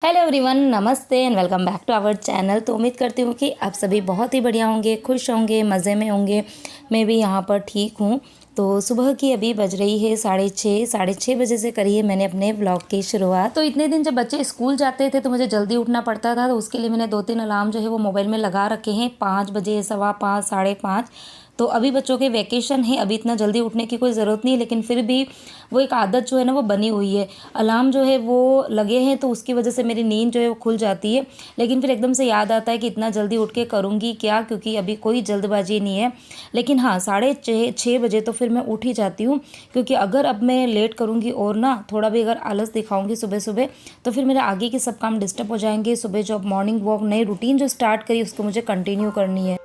Hello everyone, namaste and welcome back to our channel. तो उम्मीद करती हूँ कि आप सभी बहुत ही बढ़िया होंगे, खुश होंगे, मज़े में होंगे। मैं भी यहाँ पर ठीक हूँ। तो सुबह की अभी बज रही है 6:30 बजे से करी है मैंने अपने व्लॉग की शुरुआत। तो इतने दिन जब बच्चे स्कूल जाते थे तो मुझे जल्दी उठना पड़ता था, तो उसके लिए मैंने 2-3 अलार्म जो है वो मोबाइल में लगा रखे हैं। 5 बजे, 5:15, 5:30। तो अभी बच्चों के वैकेशन है, अभी इतना जल्दी उठने की कोई ज़रूरत नहीं है, लेकिन फिर भी वो एक आदत जो है ना वो बनी हुई है। अलार्म जो है वो लगे हैं तो उसकी वजह से मेरी नींद जो है वो खुल जाती है, लेकिन फिर एकदम से याद आता है कि इतना जल्दी उठ के करूँगी क्या, क्योंकि अभी कोई जल्दबाजी नहीं है। लेकिन हाँ, 6:30 बजे तो फिर मैं उठ ही जाती हूँ, क्योंकि अगर अब मैं लेट करूँगी और ना थोड़ा भी अगर आलस दिखाऊँगी सुबह सुबह, तो फिर मेरे आगे के सब काम डिस्टर्ब हो जाएंगे। सुबह जो मॉर्निंग वॉक, नई रूटीन जो स्टार्ट करी उसको मुझे कंटिन्यू करनी है।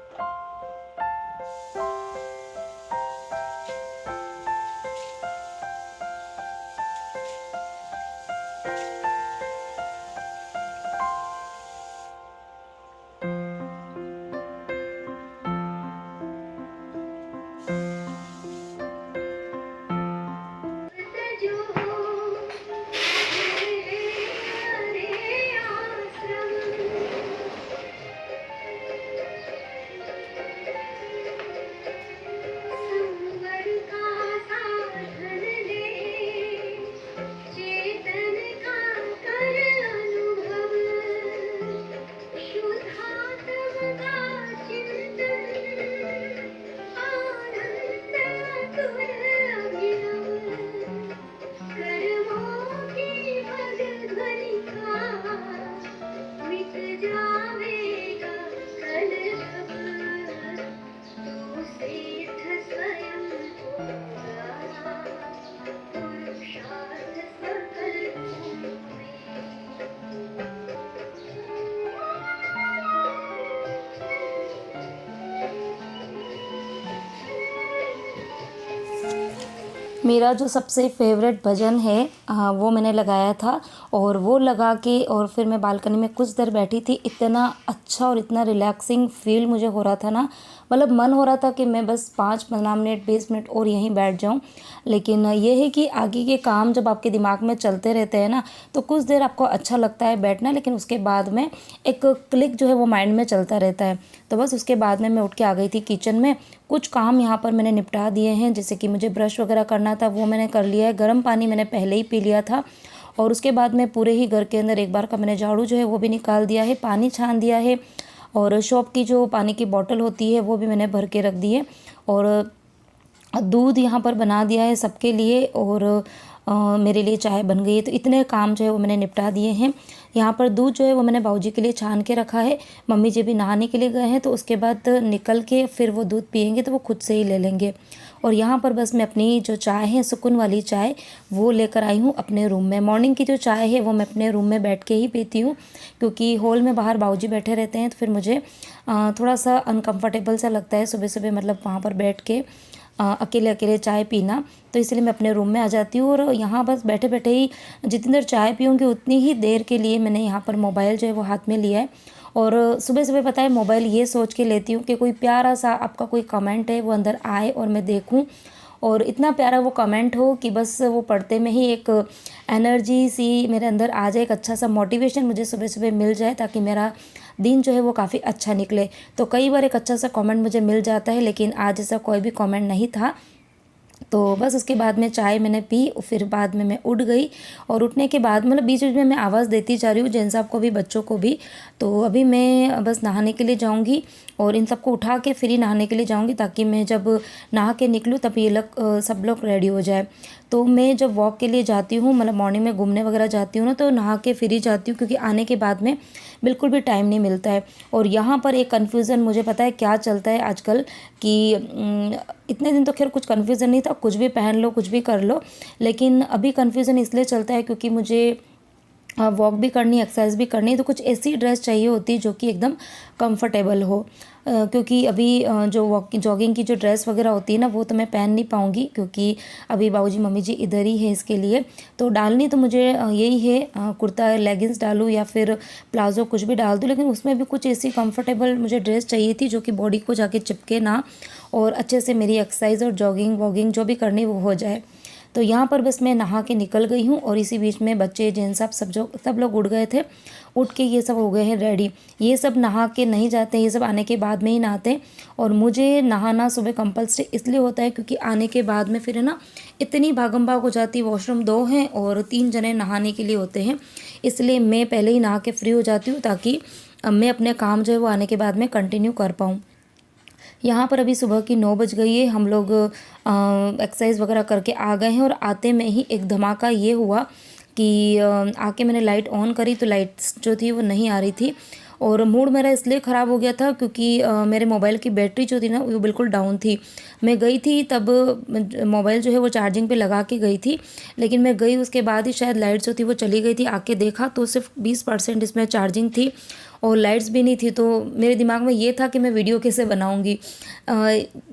मेरा जो सबसे फेवरेट भजन है वो मैंने लगाया था, और वो लगा के और फिर मैं बालकनी में कुछ देर बैठी थी। इतना अच्छा और इतना रिलैक्सिंग फील मुझे हो रहा था ना, मतलब मन हो रहा था कि मैं बस 5-15 मिनट 20 मिनट और यहीं बैठ जाऊं। लेकिन ये है कि आगे के काम जब आपके दिमाग में चलते रहते हैं ना, तो कुछ देर आपको अच्छा लगता है बैठना, लेकिन उसके बाद में एक क्लिक जो है वो माइंड में चलता रहता है। तो बस उसके बाद में मैं उठ के आ गई थी किचन में। कुछ काम यहाँ पर मैंने निपटा दिए हैं, जैसे कि मुझे ब्रश वगैरह करना था वो मैंने कर लिया है। गर्म पानी मैंने पहले ही पी लिया था, और उसके बाद में पूरे ही घर के अंदर एक बार का मैंने झाड़ू जो है वो भी निकाल दिया है, पानी छान दिया है, और शॉप की जो पानी की बोतल होती है वो भी मैंने भर के रख दी है, और दूध यहाँ पर बना दिया है सबके लिए, और मेरे लिए चाय बन गई है। तो इतने काम जो है वो मैंने निपटा दिए हैं। यहाँ पर दूध जो है वो मैंने बाबूजी के लिए छान के रखा है। मम्मी जी भी नहाने के लिए गए हैं, तो उसके बाद निकल के फिर वो दूध पियेंगे तो वो खुद से ही ले लेंगे। और यहाँ पर बस मैं अपनी जो चाय है, सुकून वाली चाय, वो लेकर आई हूँ अपने रूम में। मॉर्निंग की जो चाय है वो मैं अपने रूम में बैठ के ही पीती हूँ, क्योंकि हॉल में बाहर बाबूजी बैठे रहते हैं, तो फिर मुझे थोड़ा सा अनकम्फर्टेबल सा लगता है सुबह सुबह, मतलब वहाँ पर बैठ के अकेले अकेले चाय पीना। तो इसलिए मैं अपने रूम में आ जाती हूँ, और यहाँ बस बैठे बैठे ही जितनी देर चाय पीऊँगी उतनी ही देर के लिए मैंने यहाँ पर मोबाइल जो है वो हाथ में लिया है। और सुबह सुबह पता है, मोबाइल ये सोच के लेती हूँ कि कोई प्यारा सा आपका कोई कमेंट है वो अंदर आए और मैं देखूँ, और इतना प्यारा वो कमेंट हो कि बस वो पढ़ते में ही एक एनर्जी सी मेरे अंदर आ जाए, एक अच्छा सा मोटिवेशन मुझे सुबह सुबह मिल जाए, ताकि मेरा दिन जो है वो काफ़ी अच्छा निकले। तो कई बार एक अच्छा सा कमेंट मुझे मिल जाता है, लेकिन आज ऐसा कोई भी कमेंट नहीं था। तो बस उसके बाद में चाय मैंने पी, फिर बाद में मैं उठ गई, और उठने के बाद मतलब बीच बीच में मैं आवाज़ देती जा रही हूँ, जेंट्स साहब को भी बच्चों को भी। तो अभी मैं बस नहाने के लिए जाऊँगी, और इन सबको उठा के फिर ही नहाने के लिए जाऊँगी, ताकि मैं जब नहा के निकलूँ तब ये लोग सब लोग रेडी हो जाए। तो मैं जब वॉक के लिए जाती हूँ, मतलब मॉर्निंग में घूमने वगैरह जाती हूँ ना, तो नहा के फिर ही जाती हूँ, क्योंकि आने के बाद में बिल्कुल भी टाइम नहीं मिलता है। और यहाँ पर एक कन्फ्यूज़न मुझे पता है क्या चलता है आजकल, कि इतने दिन तो खैर कुछ कन्फ्यूज़न नहीं था, कुछ भी पहन लो कुछ भी कर लो, लेकिन अभी कन्फ्यूज़न इसलिए चलता है क्योंकि मुझे वॉक भी करनी, एक्सरसाइज भी करनी है, तो कुछ ऐसी ड्रेस चाहिए होती है जो कि एकदम कंफर्टेबल हो। क्योंकि अभी जो वॉक जॉगिंग की जो ड्रेस वगैरह होती है ना, वो तो मैं पहन नहीं पाऊँगी, क्योंकि अभी बाबूजी मम्मी जी इधर ही है इसके लिए। तो डालनी तो मुझे यही है, कुर्ता लेगिंग्स डालूँ या फिर प्लाजो, कुछ भी डाल दूँ, लेकिन उसमें भी कुछ ऐसी कंफर्टेबल मुझे ड्रेस चाहिए थी जो कि बॉडी को जाके चिपके ना, और अच्छे से मेरी एक्सरसाइज और जॉगिंग वॉगिंग जो भी करनी वो हो जाए। तो यहाँ पर बस मैं नहा के निकल गई हूँ और इसी बीच में बच्चे जेंट्स साहब सब लोग उठ गए थे। उठ के ये सब हो गए हैं रेडी। ये सब नहा के नहीं जाते, ये सब आने के बाद में ही नहाते हैं। और मुझे नहाना सुबह कंपल्सरी इसलिए होता है क्योंकि आने के बाद में फिर है ना इतनी भागम भाग हो जाती है। वॉशरूम 2 हैं और 3 जने नहाने के लिए होते हैं, इसलिए मैं पहले ही नहा के फ्री हो जाती हूँ ताकि मैं अपने काम जो है वो आने के बाद में कंटिन्यू कर पाऊँ। यहाँ पर अभी सुबह की 9 बज गई है। हम लोग एक्सरसाइज वगैरह करके आ गए हैं और आते में ही एक धमाका ये हुआ कि आके मैंने लाइट ऑन करी तो लाइट्स जो थी वो नहीं आ रही थी। और मूड मेरा इसलिए ख़राब हो गया था क्योंकि मेरे मोबाइल की बैटरी जो थी ना वो बिल्कुल डाउन थी। मैं गई थी तब मोबाइल जो है वो चार्जिंग पे लगा के गई थी, लेकिन मैं गई उसके बाद ही शायद लाइट जो थी वो चली गई थी। आके देखा तो सिर्फ 20% इसमें चार्जिंग थी और लाइट्स भी नहीं थी। तो मेरे दिमाग में ये था कि मैं वीडियो कैसे बनाऊंगी।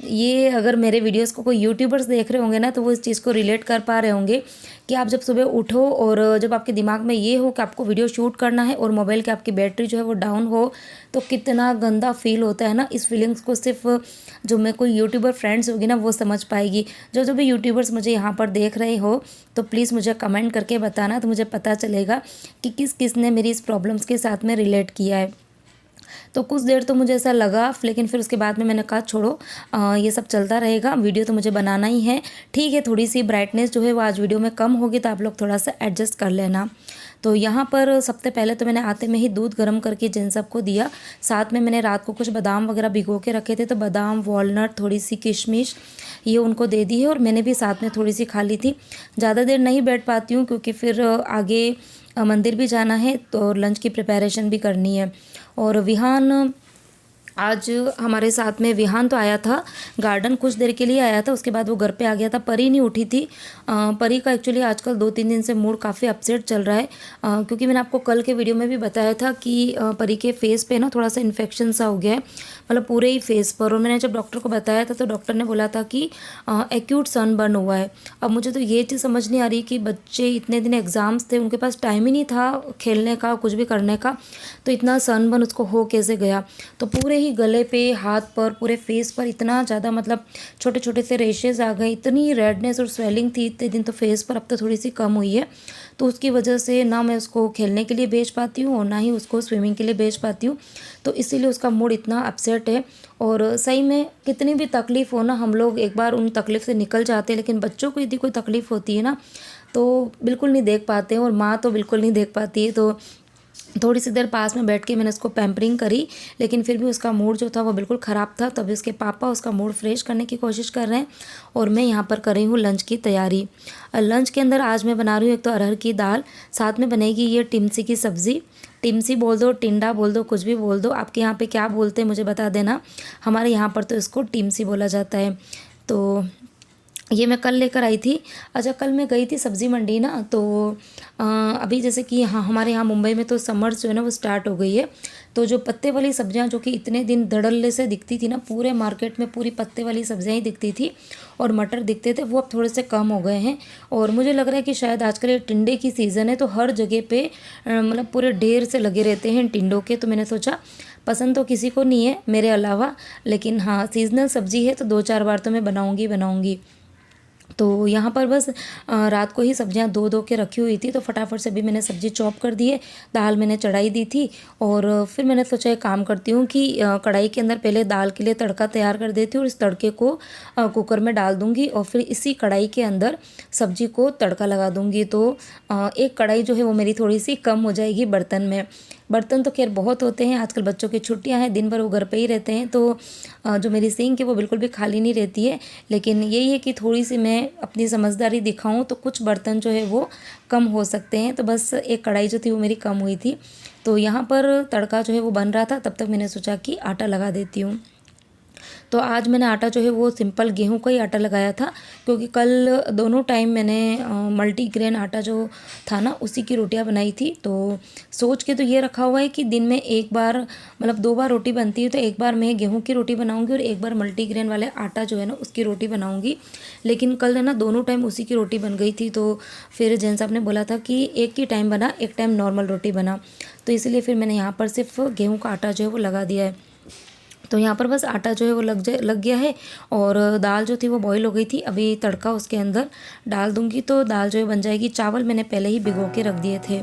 ये अगर मेरे वीडियोस को कोई यूट्यूबर्स देख रहे होंगे ना तो वो इस चीज़ को रिलेट कर पा रहे होंगे कि आप जब सुबह उठो और जब आपके दिमाग में ये हो कि आपको वीडियो शूट करना है और मोबाइल की आपकी बैटरी जो है वो डाउन हो तो कितना गंदा फील होता है ना। इस फीलिंग्स को सिर्फ जो मैं कोई यूट्यूबर फ्रेंड्स होगी ना वो समझ पाएगी। जो भी यूट्यूबर्स मुझे यहाँ पर देख रहे हो तो प्लीज़ मुझे कमेंट करके बताना, तो मुझे पता चलेगा कि किस किस ने मेरी इस प्रॉब्लम्स के साथ में रिलेट किया है। तो कुछ देर तो मुझे ऐसा लगा, लेकिन फिर उसके बाद में मैंने कहा छोड़ो, ये सब चलता रहेगा, वीडियो तो मुझे बनाना ही है। ठीक है, थोड़ी सी ब्राइटनेस जो है वो आज वीडियो में कम होगी तो आप लोग थोड़ा सा एडजस्ट कर लेना। तो यहाँ पर सबसे पहले तो मैंने आते में ही दूध गर्म करके जिन सबको दिया। साथ में मैंने रात को कुछ बादाम वगैरह भिगो के रखे थे, तो बादाम, वॉलनट, थोड़ी सी किशमिश ये उनको दे दी है और मैंने भी साथ में थोड़ी सी खा ली थी। ज़्यादा देर नहीं बैठ पाती हूँ क्योंकि फिर आगे मंदिर भी जाना है तो लंच की प्रिपरेशन भी करनी है। और विहान आज हमारे साथ में विहान तो आया था, गार्डन कुछ देर के लिए आया था, उसके बाद वो घर पे आ गया था। परी नहीं उठी थी। परी का एक्चुअली आजकल 2-3 दिन से मूड काफ़ी अपसेट चल रहा है, क्योंकि मैंने आपको कल के वीडियो में भी बताया था कि परी के फेस पे ना थोड़ा सा इन्फेक्शन सा हो गया है, मतलब पूरे ही फेस पर। और मैंने जब डॉक्टर को बताया था तो डॉक्टर ने बोला था कि एक्यूट सनबर्न हुआ है। अब मुझे तो ये चीज़ समझ नहीं आ रही कि बच्चे इतने दिन एग्ज़ाम्स थे, उनके पास टाइम ही नहीं था खेलने का, कुछ भी करने का, तो इतना सनबर्न उसको हो कैसे गया। तो पूरे ही गले पे, हाथ पर, पूरे फेस पर इतना ज़्यादा मतलब छोटे छोटे से रेशेज़ आ गए, इतनी रेडनेस और स्वेलिंग थी इतने दिन तो फेस पर, अब तो थोड़ी सी कम हुई है। तो उसकी वजह से ना मैं उसको खेलने के लिए भेज पाती हूँ और ना ही उसको स्विमिंग के लिए भेज पाती हूँ। तो इसीलिए उसका मूड इतना अपसेट है। और सही में कितनी भी तकलीफ़ हो ना, हम लोग एक बार उन तकलीफ़ से निकल जाते हैं, लेकिन बच्चों को यदि कोई तकलीफ़ होती है ना तो बिल्कुल नहीं देख पाते हैं, और माँ तो बिल्कुल नहीं देख पाती है। तो थोड़ी सी देर पास में बैठ के मैंने उसको पैम्परिंग करी, लेकिन फिर भी उसका मूड जो था वो बिल्कुल ख़राब था। तभी उसके पापा उसका मूड फ्रेश करने की कोशिश कर रहे हैं और मैं यहाँ पर कर रही हूँ लंच की तैयारी। लंच के अंदर आज मैं बना रही हूँ एक तो अरहर की दाल, साथ में बनेगी ये टिमसी की सब्ज़ी। टिमसी बोल दो, टिंडा बोल दो, कुछ भी बोल दो, आपके यहाँ पे क्या बोलते हैं मुझे बता देना। हमारे यहाँ पर तो इसको टिमसी बोला जाता है। तो ये मैं कल लेकर आई थी। अच्छा, कल मैं गई थी सब्ज़ी मंडी ना, तो अभी जैसे कि हाँ हमारे यहाँ मुंबई में तो समर्स जो है ना वो स्टार्ट हो गई है। तो जो पत्ते वाली सब्जियां जो कि इतने दिन धड़ल्ले से दिखती थी ना, पूरे मार्केट में पूरी पत्ते वाली सब्जियां ही दिखती थी और मटर दिखते थे, वो अब थोड़े से कम हो गए हैं। और मुझे लग रहा है कि शायद आजकल ये टिंडे की सीज़न है, तो हर जगह पे मतलब पूरे ढेर से लगे रहते हैं टिंडों के। तो मैंने सोचा पसंद तो किसी को नहीं है मेरे अलावा, लेकिन हाँ सीज़नल सब्ज़ी है तो 2-4 बार तो मैं बनाऊँगी। तो यहाँ पर बस रात को ही सब्जियाँ धो के रखी हुई थी, तो फटाफट से भी मैंने सब्ज़ी चॉप कर दी है। दाल मैंने चढ़ाई दी थी और फिर मैंने सोचा एक काम करती हूँ कि कढ़ाई के अंदर पहले दाल के लिए तड़का तैयार कर देती हूँ और इस तड़के को कुकर में डाल दूँगी और फिर इसी कढ़ाई के अंदर सब्ज़ी को तड़का लगा दूँगी। तो एक कढ़ाई जो है वो मेरी थोड़ी सी कम हो जाएगी बर्तन में। बर्तन तो खैर बहुत होते हैं, आजकल बच्चों की छुट्टियां हैं, दिन भर वो घर पे ही रहते हैं, तो जो मेरी सिंक है वो बिल्कुल भी खाली नहीं रहती है। लेकिन यही है कि थोड़ी सी मैं अपनी समझदारी दिखाऊं तो कुछ बर्तन जो है वो कम हो सकते हैं। तो बस एक कढ़ाई जो थी वो मेरी कम हुई थी। तो यहाँ पर तड़का जो है वो बन रहा था, तब तक मैंने सोचा कि आटा लगा देती हूँ। तो आज मैंने आटा जो है वो सिंपल गेहूं का ही आटा लगाया था, क्योंकि कल दोनों टाइम मैंने मल्टीग्रेन आटा जो था ना उसी की रोटियां बनाई थी। तो सोच के तो ये रखा हुआ है कि दिन में एक बार मतलब 2 बार रोटी बनती है, तो एक बार मैं गेहूं की रोटी बनाऊंगी और एक बार मल्टीग्रेन वाले आटा जो है ना उसकी रोटी बनाऊंगी। लेकिन कल है ना दोनों टाइम उसी की रोटी बन गई थी, तो फिर जैन साहब ने बोला था कि एक ही टाइम बना, एक टाइम नॉर्मल रोटी बना, तो इसलिए फिर मैंने यहाँ पर सिर्फ गेहूँ का आटा जो है वो लगा दिया है। तो यहाँ पर बस आटा जो है वो लग गया है और दाल जो थी वो बॉईल हो गई थी। अभी तड़का उसके अंदर डाल दूँगी तो दाल जो है बन जाएगी। चावल मैंने पहले ही भिगो के रख दिए थे।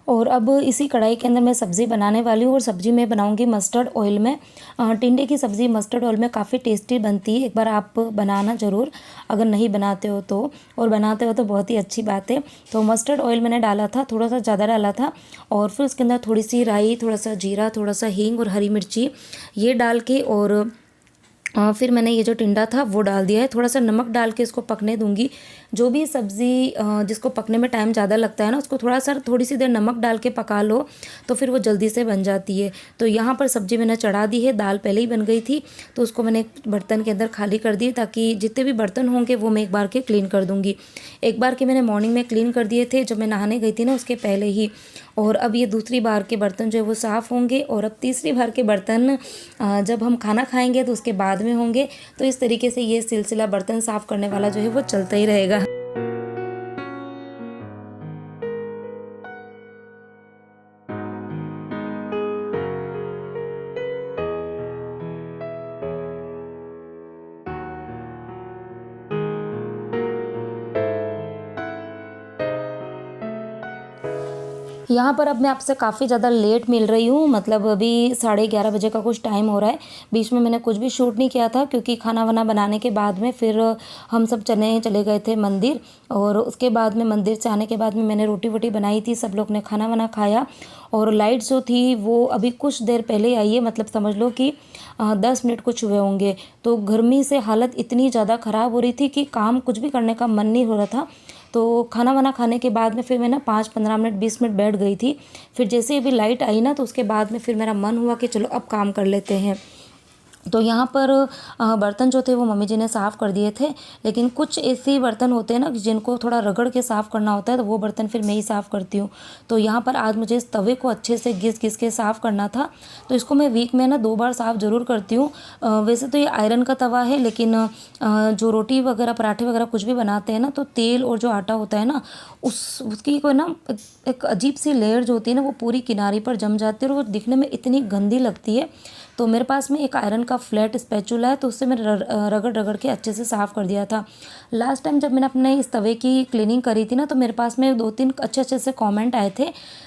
और अब इसी कढ़ाई के अंदर मैं सब्ज़ी बनाने वाली हूँ और सब्ज़ी मैं बनाऊँगी मस्टर्ड ऑयल में। टिंडे की सब्ज़ी मस्टर्ड ऑयल में काफ़ी टेस्टी बनती है, एक बार आप बनाना ज़रूर अगर नहीं बनाते हो तो, और बनाते हो तो बहुत ही अच्छी बात है। तो मस्टर्ड ऑयल मैंने डाला था, थोड़ा सा ज़्यादा डाला था, और फिर उसके अंदर थोड़ी सी राई, थोड़ा सा जीरा, थोड़ा सा हींग और हरी मिर्ची ये डाल के, और फिर मैंने ये जो टिंडा था वो डाल दिया है। थोड़ा सा नमक डाल के इसको पकने दूंगी। जो भी सब्ज़ी जिसको पकने में टाइम ज़्यादा लगता है ना, उसको थोड़ी सी देर नमक डाल के पका लो तो फिर वो जल्दी से बन जाती है। तो यहाँ पर सब्ज़ी मैंने चढ़ा दी है, दाल पहले ही बन गई थी तो उसको मैंने एक बर्तन के अंदर खाली कर दी, ताकि जितने भी बर्तन होंगे वो मैं एक बार के क्लीन कर दूँगी। एक बार के मैंने मॉर्निंग में क्लीन कर दिए थे जब मैं नहाने गई थी ना, उसके पहले ही। और अब ये दूसरी बार के बर्तन जो है वो साफ़ होंगे, और अब तीसरी बार के बर्तन जब हम खाना खाएंगे तो उसके बाद में होंगे। तो इस तरीके से ये सिलसिला बर्तन साफ़ करने वाला जो है वो चलता ही रहेगा। यहाँ पर अब मैं आपसे काफ़ी ज़्यादा लेट मिल रही हूँ, मतलब अभी 11:30 बजे का कुछ टाइम हो रहा है। बीच में मैंने कुछ भी शूट नहीं किया था क्योंकि खाना वाना बनाने के बाद में फिर हम सब चले गए थे मंदिर, और उसके बाद में मंदिर से आने के बाद में मैंने रोटी वोटी बनाई थी, सब लोग ने खाना वाना खाया। और लाइट जो थी वो अभी कुछ देर पहले आई है, मतलब समझ लो कि 10 मिनट कुछ हुए होंगे। तो गर्मी से हालत इतनी ज़्यादा ख़राब हो रही थी कि काम कुछ भी करने का मन नहीं हो रहा था। तो खाना वाना खाने के बाद में फिर मैं ना 5-15 मिनट 20 मिनट बैठ गई थी। फिर जैसे ही अभी लाइट आई ना, तो उसके बाद में फिर मेरा मन हुआ कि चलो अब काम कर लेते हैं। तो यहाँ पर बर्तन जो थे वो मम्मी जी ने साफ़ कर दिए थे, लेकिन कुछ ऐसे बर्तन होते हैं ना कि जिनको थोड़ा रगड़ के साफ़ करना होता है, तो वो बर्तन फिर मैं ही साफ़ करती हूँ। तो यहाँ पर आज मुझे इस तवे को अच्छे से घिस घिस के साफ़ करना था, तो इसको मैं वीक में ना 2 बार साफ़ ज़रूर करती हूँ। वैसे तो ये आयरन का तवा है, लेकिन जो रोटी वगैरह पराठे वगैरह कुछ भी बनाते हैं ना, तो तेल और जो आटा होता है ना, उसकी कोई ना एक अजीब सी लेयर जो होती है ना, वो पूरी किनारी पर जम जाती है और वो दिखने में इतनी गंदी लगती है। तो मेरे पास में एक आयरन का फ्लैट स्पैचुला है, तो उससे मैंने रगड़ रगड़ के अच्छे से साफ़ कर दिया था। लास्ट टाइम जब मैंने अपने इस तवे की क्लीनिंग करी थी ना, तो मेरे पास में 2-3 अच्छे अच्छे से कमेंट आए थे,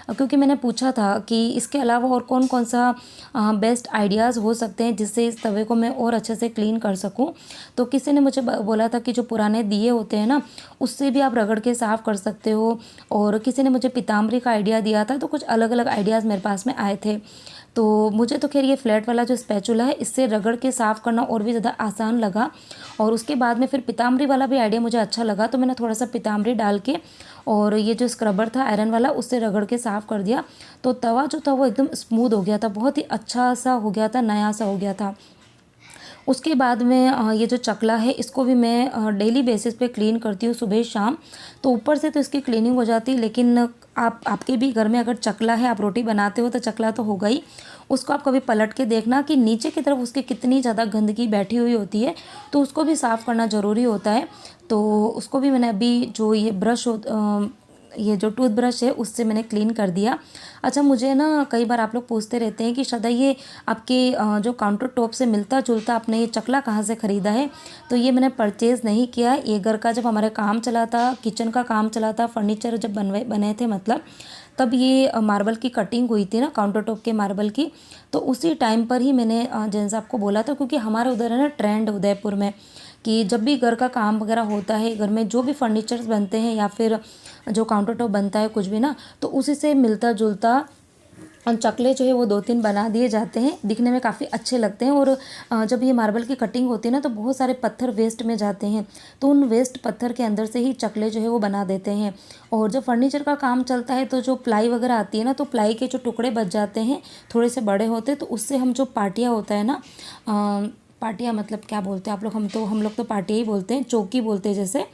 क्योंकि मैंने पूछा था कि इसके अलावा और कौन कौन सा बेस्ट आइडियाज़ हो सकते हैं जिससे इस तवे को मैं और अच्छे से क्लीन कर सकूं। तो किसी ने मुझे बोला था कि जो पुराने दिए होते हैं ना, उससे भी आप रगड़ के साफ़ कर सकते हो, और किसी ने मुझे पीताम्बरी का आइडिया दिया था। तो कुछ अलग अलग आइडियाज़ मेरे पास में आए थे। तो मुझे तो खैर ये फ्लैट वाला जो स्पैचुला है, इससे रगड़ के साफ़ करना और भी ज़्यादा आसान लगा। और उसके बाद में फिर पीताम्बरी वाला भी आइडिया मुझे अच्छा लगा, तो मैंने थोड़ा सा पीताम्बरी डाल के और ये जो स्क्रबर था आयरन वाला, उससे रगड़ के साफ़ कर दिया। तो तवा जो था वो एकदम स्मूथ हो गया था, बहुत ही अच्छा सा हो गया था, नया सा हो गया था। उसके बाद में ये जो चकला है, इसको भी मैं डेली बेसिस पे क्लीन करती हूँ, सुबह शाम। तो ऊपर से तो इसकी क्लीनिंग हो जाती है, लेकिन आपके भी घर में अगर चकला है, आप रोटी बनाते हो तो चकला तो होगा ही, उसको आप कभी पलट के देखना कि नीचे की तरफ उसकी कितनी ज़्यादा गंदगी बैठी हुई होती है, तो उसको भी साफ़ करना ज़रूरी होता है। तो उसको भी मैंने अभी जो ये जो टूथब्रश है उससे मैंने क्लीन कर दिया। अच्छा, मुझे ना कई बार आप लोग पूछते रहते हैं कि श्रद्धा, ये आपके जो काउंटर टॉप से मिलता जुलता आपने ये चकला कहाँ से ख़रीदा है? तो ये मैंने परचेज़ नहीं किया। ये घर का जब हमारे काम चला था, किचन का काम चला था, फर्नीचर जब बने थे मतलब, तब ये मार्बल की कटिंग हुई थी ना, काउंटर टॉप के मार्बल की। तो उसी टाइम पर ही मैंने जैसे आपको बोला था, क्योंकि हमारे उधर है ना ट्रेंड उदयपुर में कि जब भी घर का काम वगैरह होता है, घर में जो भी फर्नीचर्स बनते हैं या फिर जो काउंटर टॉप बनता है कुछ भी ना, तो उसी से मिलता जुलता चकले जो है वो 2-3 बना दिए जाते हैं। दिखने में काफ़ी अच्छे लगते हैं। और जब ये मार्बल की कटिंग होती है ना, तो बहुत सारे पत्थर वेस्ट में जाते हैं, तो उन वेस्ट पत्थर के अंदर से ही चकले जो है वो बना देते हैं। और जब फर्नीचर का काम चलता है, तो जो प्लाई वगैरह आती है ना, तो प्लाई के जो टुकड़े बच जाते हैं, थोड़े से बड़े होते हैं, तो उससे हम जो पाटिया होता है ना, पाटिया मतलब क्या बोलते हैं आप लोग? हम लोग तो पाटिया ही बोलते हैं, चौकी बोलते हैं जैसे,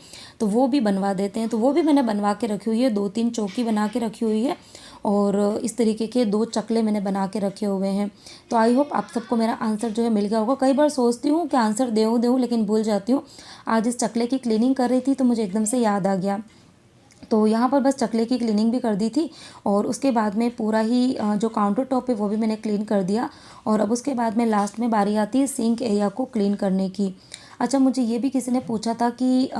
तो वो भी बनवा देते हैं। तो वो भी मैंने बनवा के रखी हुई है, 2-3 चौकी बना के रखी हुई है। और इस तरीके के 2 चकले मैंने बना के रखे हुए हैं। तो आई होप आप सबको मेरा आंसर जो है मिल गया होगा। कई बार सोचती हूँ कि आंसर दूँ लेकिन भूल जाती हूँ। आज इस चकले की क्लीनिंग कर रही थी तो मुझे एकदम से याद आ गया। तो यहाँ पर बस चकले की क्लीनिंग भी कर दी थी और उसके बाद में पूरा ही जो काउंटर टॉप है वो भी मैंने क्लीन कर दिया। और अब उसके बाद में लास्ट में बारी आती है सिंक एरिया को क्लीन करने की। अच्छा, मुझे ये भी किसी ने पूछा था कि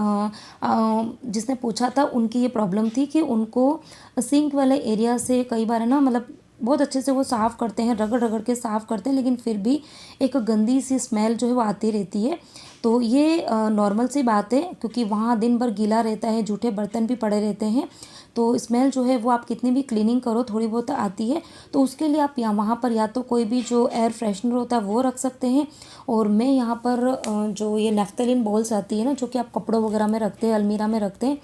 जिसने पूछा था उनकी ये प्रॉब्लम थी कि उनको सिंक वाले एरिया से कई बार है ना, मतलब बहुत अच्छे से वो साफ़ करते हैं, रगड़ रगड़ के साफ़ करते हैं, लेकिन फिर भी एक गंदी सी स्मेल जो है वो आती रहती है। तो ये नॉर्मल सी बात है, क्योंकि वहाँ दिन भर गीला रहता है, जूठे बर्तन भी पड़े रहते हैं, तो स्मेल जो है वो आप कितनी भी क्लीनिंग करो थोड़ी बहुत आती है। तो उसके लिए आप वहाँ पर या तो कोई भी जो एयर फ्रेशनर होता है वो रख सकते हैं। और मैं यहाँ पर जो ये नैफ्थलीन बॉल्स आती है ना, जो कि आप कपड़ों वगैरह में रखते हैं, अलमीरा में रखते हैं,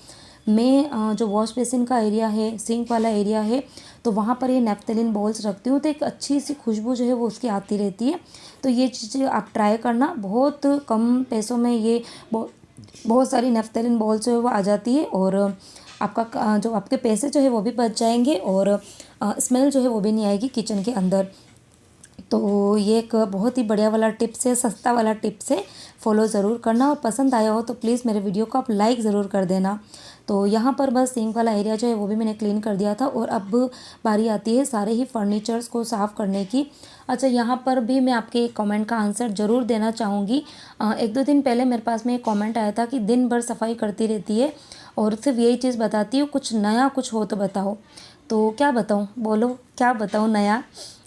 मैं जो वॉश बेसिन का एरिया है, सिंक वाला एरिया है, तो वहाँ पर ये नैफ्थलीन बॉल्स रखती हूँ। तो एक अच्छी सी खुशबू जो है वो उसकी आती रहती है। तो ये चीज़ें आप ट्राई करना, बहुत कम पैसों में ये बहुत सारी नैफ्थलीन बॉल्स जो है वो आ जाती है और आपका जो आपके पैसे जो है वो भी बच जाएंगे और स्मेल जो है वो भी नहीं आएगी किचन के अंदर। तो ये एक बहुत ही बढ़िया वाला टिप्स है, सस्ता वाला टिप्स है, फॉलो ज़रूर करना। और पसंद आया हो तो प्लीज़ मेरे वीडियो को आप लाइक ज़रूर कर देना। तो यहाँ पर बस सिंक वाला एरिया जो है वो भी मैंने क्लीन कर दिया था और अब बारी आती है सारे ही फर्नीचर्स को साफ़ करने की। अच्छा, यहाँ पर भी मैं आपके एक कमेंट का आंसर ज़रूर देना चाहूँगी। 1-2 दिन पहले मेरे पास में एक कमेंट आया था कि दिन भर सफाई करती रहती है और सिर्फ यही चीज़ बताती हूँ, कुछ नया कुछ हो तो बताओ। तो क्या बताऊँ, बोलो क्या बताऊँ नया?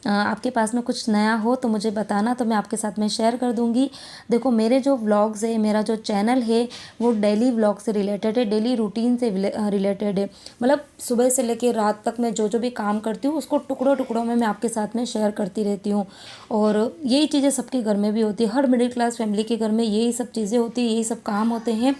आपके पास में कुछ नया हो तो मुझे बताना, तो मैं आपके साथ में शेयर कर दूँगी। देखो, मेरे जो व्लॉग्स है, मेरा जो चैनल है वो डेली व्लॉग से रिलेटेड है, डेली रूटीन से रिलेटेड है। मतलब सुबह से लेकर रात तक मैं जो जो भी काम करती हूँ उसको टुकड़ों टुकड़ों में मैं आपके साथ में शेयर करती रहती हूँ। और यही चीज़ें सबके घर में भी होती है, हर मिडिल क्लास फैमिली के घर में यही सब चीज़ें होती हैं, यही सब काम होते हैं।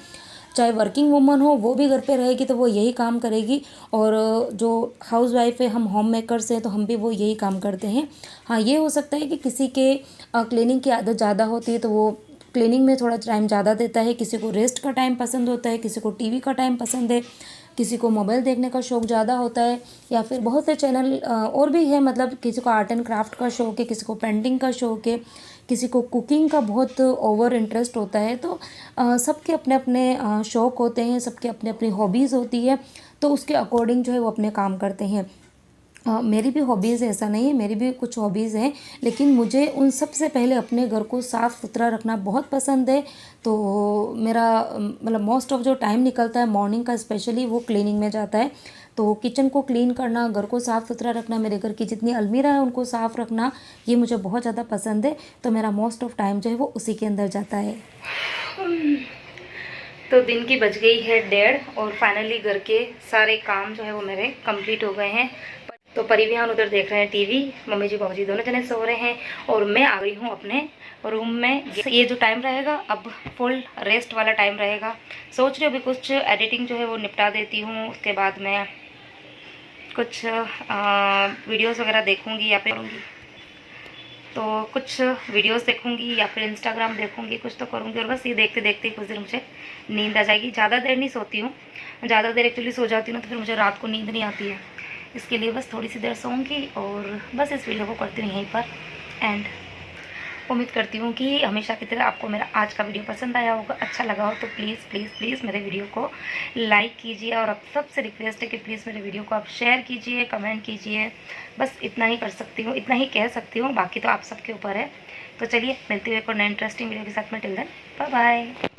चाहे वर्किंग वूमन हो वो भी घर पे रहेगी तो वो यही काम करेगी, और जो हाउस वाइफ है, हम होम मेकर्स हैं तो हम भी वो यही काम करते हैं। हाँ, ये हो सकता है कि किसी के क्लीनिंग की आदत ज़्यादा होती है तो वो क्लीनिंग में थोड़ा टाइम ज़्यादा देता है, किसी को रेस्ट का टाइम पसंद होता है, किसी को टीवी का टाइम पसंद है, किसी को मोबाइल देखने का शौक़ ज़्यादा होता है, या फिर बहुत से चैनल और भी है, मतलब किसी को आर्ट एंड क्राफ्ट का शौक़ है, किसी को पेंटिंग का शौक़ है, किसी को कुकिंग का बहुत ओवर इंटरेस्ट होता है। तो सबके अपने अपने शौक़ होते हैं, सबके अपने अपनी हॉबीज़ होती है, तो उसके अकॉर्डिंग जो है वो अपने काम करते हैं। मेरी भी हॉबीज़ है, ऐसा नहीं है, मेरी भी कुछ हॉबीज़ हैं, लेकिन मुझे उन सब से पहले अपने घर को साफ़ सुथरा रखना बहुत पसंद है। तो मेरा मतलब मोस्ट ऑफ जो टाइम निकलता है मॉर्निंग का स्पेशली वो क्लीनिंग में जाता है। तो किचन को क्लीन करना, घर को साफ़ सुथरा रखना, मेरे घर की जितनी अलमीरा है उनको साफ़ रखना, ये मुझे बहुत ज़्यादा पसंद है। तो मेरा मोस्ट ऑफ टाइम जो है वो उसी के अंदर जाता है। तो दिन की बज गई है 1:30 और फाइनली घर के सारे काम जो है वो मेरे कंप्लीट हो गए हैं। तो परिवहन उधर देख रहे हैं टीवी, मम्मी जी बाबू जी दोनों जने सो रहे हैं और मैं आ गई हूँ अपने रूम में। ये जो टाइम रहेगा अब फुल रेस्ट वाला टाइम रहेगा। सोच रही हूँ अभी कुछ एडिटिंग जो है वो निपटा देती हूँ, उसके बाद मैं कुछ वीडियोस वगैरह देखूँगी या फिर तो कुछ वीडियोस देखूंगी या फिर इंस्टाग्राम देखूंगी, कुछ तो करूंगी। और बस ये देखते देखते कुछ देर मुझे नींद आ जाएगी। ज़्यादा देर नहीं सोती हूँ, ज़्यादा देर एक्चुअली सो जाती हूँ ना तो फिर मुझे रात को नींद नहीं आती है, इसके लिए बस थोड़ी सी देर सोऊंगी। और बस इस वीडियो को करती हूँ यहीं पर एंड। उम्मीद करती हूँ कि हमेशा की तरह आपको मेरा आज का वीडियो पसंद आया होगा, अच्छा लगा हो तो प्लीज़ प्लीज़ प्लीज़ मेरे वीडियो को लाइक कीजिए। और अब सबसे रिक्वेस्ट है कि प्लीज़ मेरे वीडियो को आप शेयर कीजिए, कमेंट कीजिए। बस इतना ही कर सकती हूँ, इतना ही कह सकती हूँ, बाकी तो आप सबके ऊपर है। तो चलिए मिलती हुई एक और नए इंटरेस्टिंग वीडियो के साथ में। Till then bye bye.